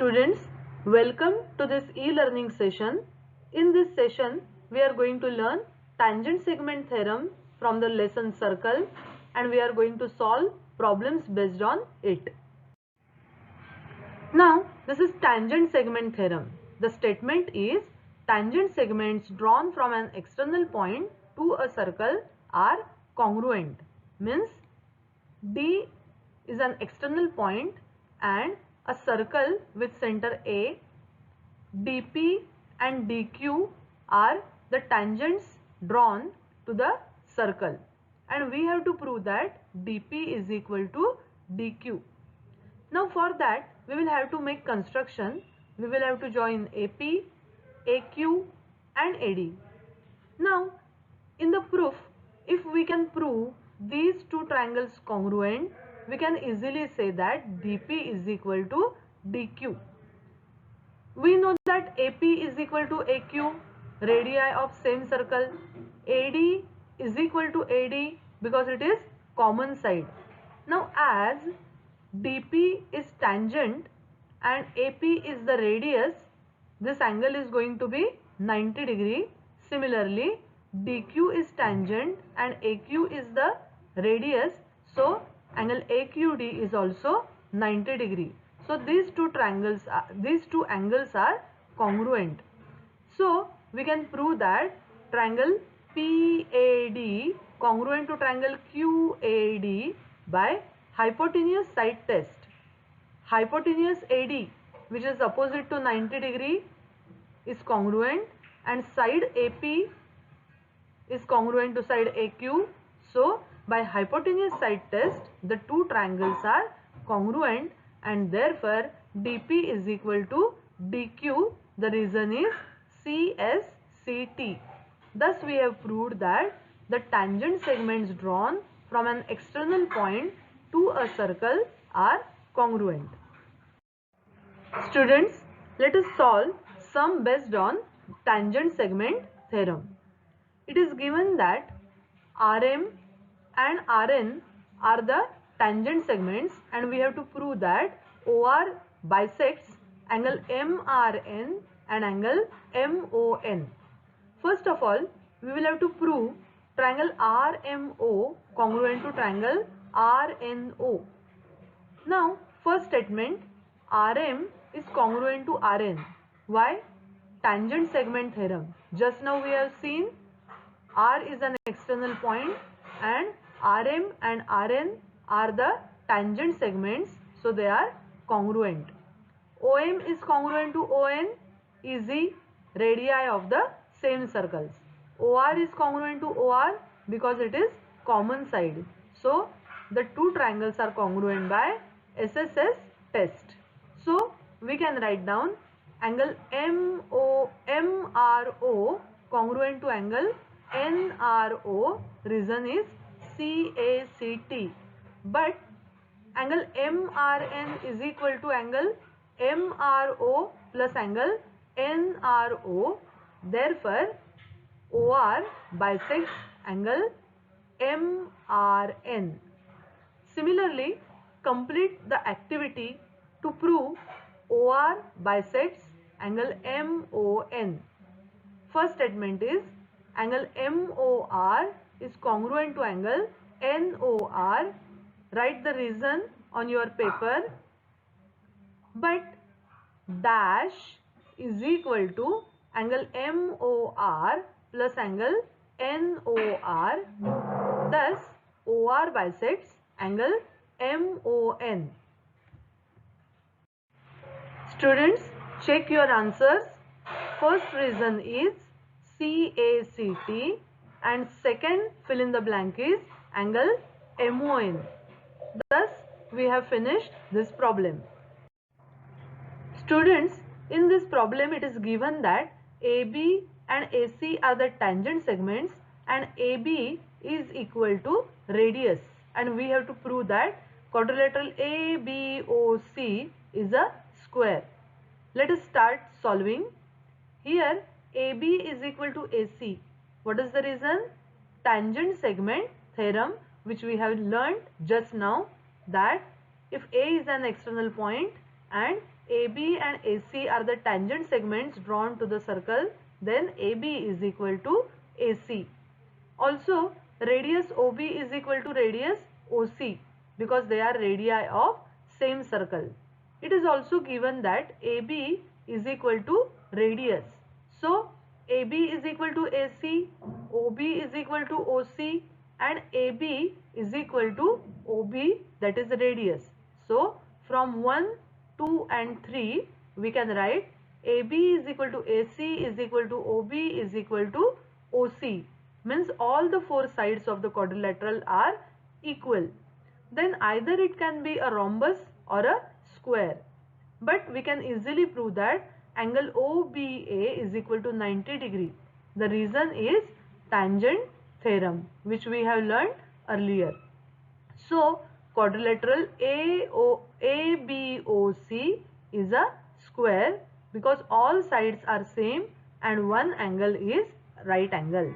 Students, welcome to this e-learning session. In this session, we are going to learn tangent segment theorem from the lesson circle and we are going to solve problems based on it. Now, this is tangent segment theorem. The statement is tangent segments drawn from an external point to a circle are congruent. Means D is an external point and a circle with center A, DP and DQ are the tangents drawn to the circle, and we have to prove that DP is equal to DQ. Now for that we will have to make construction. We will have to join AP, AQ and AD. Now in the proof, if we can prove these two triangles congruent, we can easily say that DP is equal to DQ. We know that AP is equal to AQ, radii of same circle. AD is equal to AD because it is common side. Now as DP is tangent and AP is the radius, this angle is going to be 90 degree. Similarly, DQ is tangent and AQ is the radius, so angle AQD is also 90 degree. So these two angles are congruent. So we can prove that triangle PAD congruent to triangle QAD by hypotenuse side test. Hypotenuse AD, which is opposite to 90 degree, is congruent and side AP is congruent to side AQ. So by hypotenuse side test, the two triangles are congruent and therefore DP is equal to DQ. The reason is CSCT. Thus we have proved that the tangent segments drawn from an external point to a circle are congruent. Students, let us solve sum based on tangent segment theorem. It is given that RM and RN are the tangent segments and we have to prove that OR bisects angle MRN and angle MON. First of all, we will have to prove triangle RMO congruent to triangle RNO. Now, first statement, RM is congruent to RN. Why? Tangent segment theorem. Just now we have seen R is an external point and RM and RN are the tangent segments, so they are congruent. OM is congruent to ON, easy, radii of the same circles. OR is congruent to OR because it is common side. So the two triangles are congruent by SSS test. So we can write down angle MRO congruent to angle NRO, reason is CACT. But angle MRN is equal to angle MRO plus angle NRO. Therefore, OR bisects angle MRN. Similarly, complete the activity to prove OR bisects angle MON. First statement is angle MOR is congruent to angle NOR. Write the reason on your paper. But dash is equal to angle MOR plus angle NOR. Thus, OR bisects angle MON. Students, check your answers. First reason is CACT and second fill in the blank is angle MON. Thus, we have finished this problem. Students, in this problem it is given that AB and AC are the tangent segments and AB is equal to radius, and we have to prove that quadrilateral ABOC is a square. Let us start solving. Here AB is equal to AC. What is the reason? Tangent segment theorem, which we have learned just now, that if A is an external point and AB and AC are the tangent segments drawn to the circle, then AB is equal to AC. Also, radius OB is equal to radius OC because they are radii of same circle. It is also given that AB is equal to radius. So, AB is equal to AC, OB is equal to OC and AB is equal to OB, that is radius. So, from 1, 2 and 3 we can write AB is equal to AC is equal to OB is equal to OC, means all the four sides of the quadrilateral are equal. Then either it can be a rhombus or a square. But we can easily prove that angle OBA is equal to 90 degree. The reason is tangent theorem, which we have learned earlier. So, quadrilateral ABOC is a square because all sides are same and one angle is right angle.